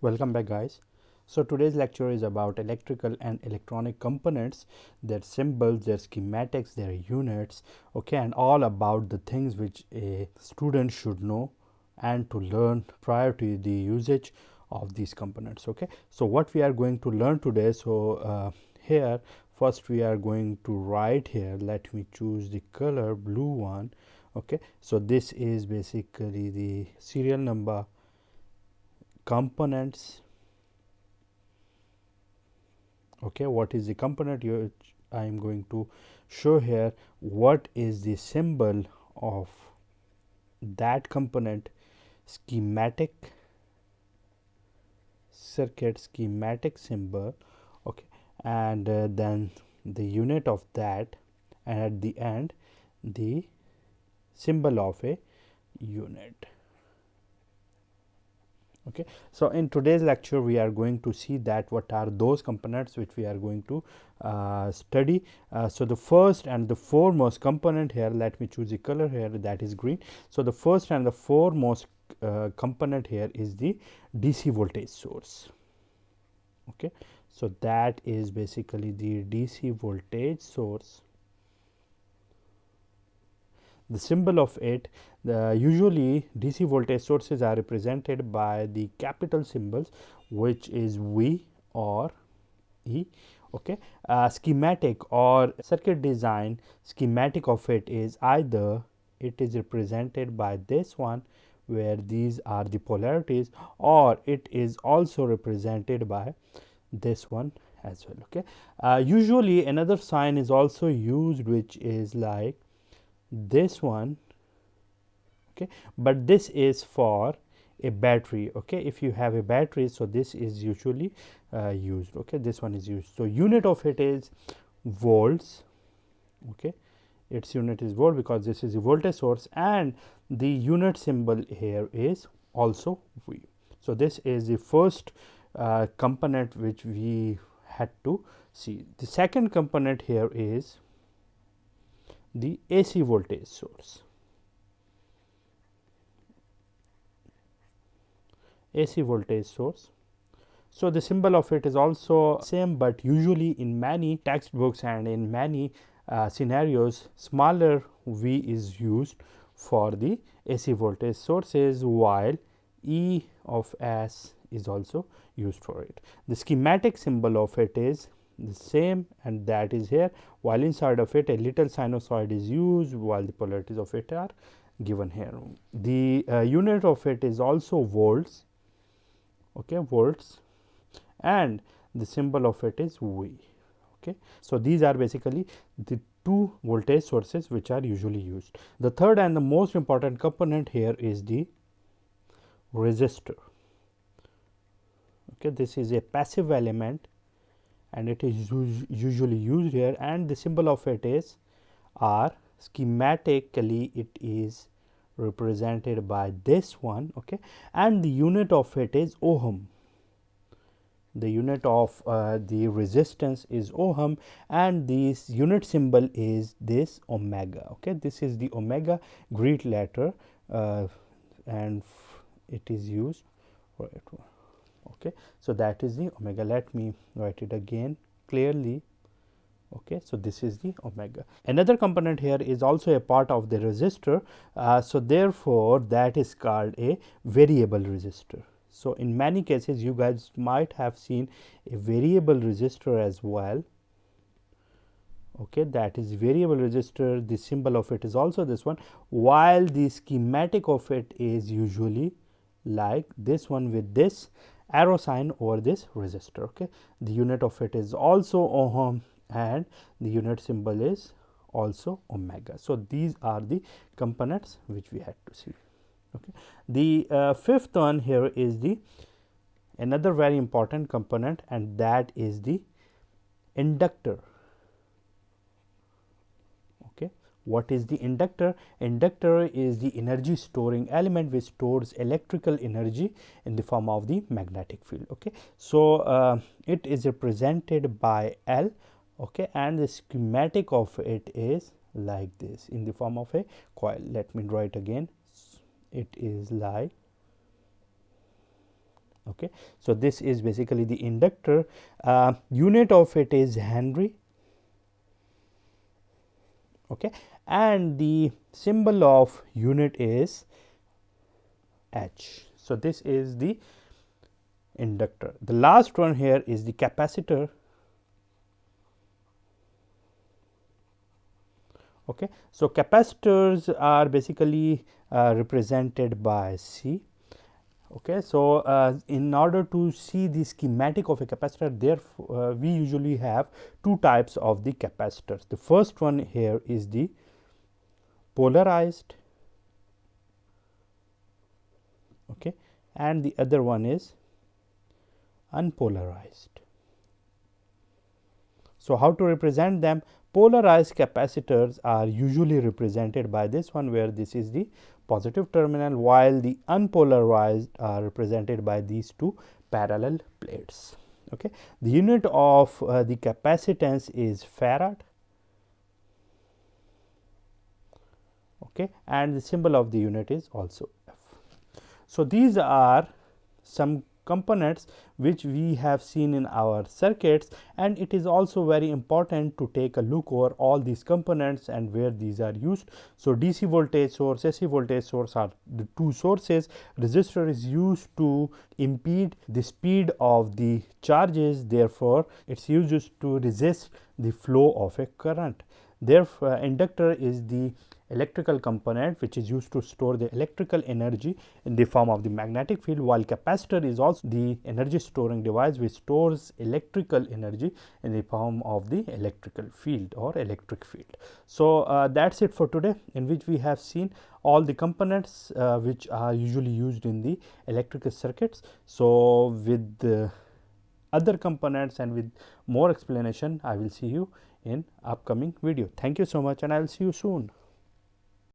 Welcome back, guys. So today's lecture is about electrical and electronic components, their symbols, their schematics, their units, okay, and all about the things which a student should know and to learn prior to the usage of these components. Okay, so what we are going to learn today, here first we are going to write here. Let me choose the color blue one. Okay, so this is basically the serial number, components. Okay, what is the component I am going to show here, what is the symbol of that component, schematic, circuit schematic symbol, okay, and then the unit of that, and at the end the symbol of a unit. Okay, so in today's lecture we are going to see that what are those components which we are going to study. So the first and the foremost component here, let me choose the color here, that is green. So the first and the foremost component here is the DC voltage source. Okay, so that is basically the DC voltage source. The symbol of it, usually DC voltage sources are represented by the capital symbols, which is V or E. Okay, schematic or circuit design schematic of it is either it is represented by this one, where these are the polarities, or it is also represented by this one as well. Okay, usually another sign is also used, which is like this one. Okay, but this is for a battery. Okay, if you have a battery, so this is usually used. Okay, this one is used. So unit of it is volts. Okay, its unit is volt because this is a voltage source, and the unit symbol here is also V. So this is the first component which we had to see. The second component here is the AC voltage source. AC voltage source. So the symbol of it is also same, but usually in many textbooks and in many scenarios, smaller V is used for the AC voltage sources, while E of S is also used for it. The schematic symbol of it is the same, and that is here, while inside of it a little sinusoid is used, while the polarities of it are given here. The unit of it is also volts. Okay, volts, and the symbol of it is V. Okay, so these are basically the two voltage sources which are usually used. The third and the most important component here is the resistor. Okay, this is a passive element and it is usually used here, and the symbol of it is R. Schematically it is represented by this one. Okay, and the unit of it is ohm. The unit of the resistance is ohm, and this unit symbol is this omega. Okay, this is the omega Greek letter, and it is used for it. Okay, so that is the omega. Let me write it again clearly. Okay, so this is the omega. Another component here is also a part of the resistor, so therefore that is called a variable resistor. So in many cases you guys might have seen a variable resistor as well. Okay, that is variable resistor. The symbol of it is also this one, while the schematic of it is usually like this one with this arrow sign over this resistor. Okay, the unit of it is also ohm, and the unit symbol is also omega. So these are the components which we had to see. Okay, the fifth one here is the another very important component, and that is the inductor. Okay, what is the inductor? Inductor is the energy storing element which stores electrical energy in the form of the magnetic field. Okay, so it is represented by L. Okay, and the schematic of it is like this in the form of a coil. Let me draw it again. It is like Okay. So, this is basically the inductor. Unit of it is Henry, okay, and the symbol of unit is H. So, this is the inductor. The last one here is the capacitor. Okay. So, capacitors are basically represented by C. Okay. So, in order to see the schematic of a capacitor, therefore, we usually have two types of the capacitors. The first one here is the polarized, okay, and the other one is unpolarized. So, how to represent them? Polarized capacitors are usually represented by this one, where this is the positive terminal, while the unpolarized are represented by these two parallel plates. Okay. The unit of the capacitance is farad, okay, and the symbol of the unit is also F. So, these are some components which we have seen in our circuits, and it is also very important to take a look over all these components and where these are used. So, DC voltage source, AC voltage source are the two sources. Resistor is used to impede the speed of the charges, therefore, it is used to resist the flow of a current. Therefore, inductor is the electrical component which is used to store the electrical energy in the form of the magnetic field, while capacitor is also the energy storing device which stores electrical energy in the form of the electrical field or electric field. So, that is it for today, in which we have seen all the components which are usually used in the electrical circuits. So, with other components and with more explanation, I will see you in upcoming video. Thank you so much, and I will see you soon.